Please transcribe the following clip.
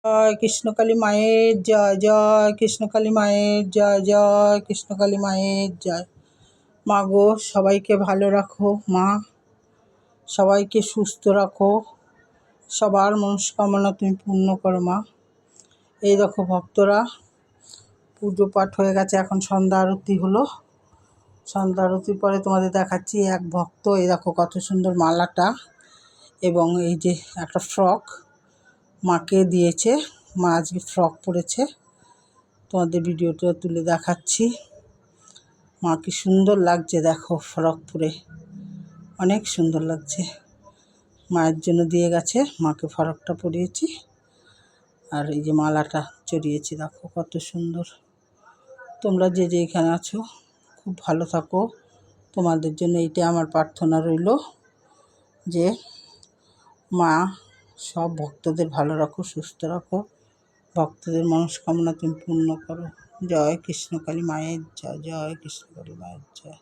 জয় কৃষ্ণকালী মায়ের জয়, জয় কৃষ্ণকালী মায়ের জয়, জয় কৃষ্ণকালী মায়ের জয়। মা গো, সবাইকে ভালো রাখো মা, সবাইকে সুস্থ রাখো, সবার মনস্কামনা তুমি পূর্ণ করো মা। এই দেখো ভক্তরা, পুজো পাঠ হয়ে গেছে, এখন সন্ধ্যা আরতি হলো। সন্ধ্যা আরতির পরে তোমাদের দেখাচ্ছি এক ভক্ত, এই দেখো কত সুন্দর মালাটা এবং এই যে একটা ফ্রক মাকে দিয়েছে। মা আজকে ফ্রক পরেছে, তোমাদের ভিডিওটা তুলে দেখাচ্ছি। মা কি সুন্দর লাগছে দেখো, ফ্রক পরে অনেক সুন্দর লাগছে। মায়ের জন্য দিয়ে গেছে, মাকে ফ্রকটা পরিয়েছি আর এই যে মালাটা চড়িয়েছি, দেখো কত সুন্দর। তোমরা যে যেখানে আছো খুব ভালো থাকো, তোমাদের জন্য এইটা আমার প্রার্থনা রইল যে মা সব ভক্তদের ভালো রাখো, সুস্থ রাখো, ভক্তদের মনস্কামনা তুমি পূর্ণ করো। জয় কৃষ্ণকালী মায়ের জয়, জয় কৃষ্ণকালী মায়ের জয়।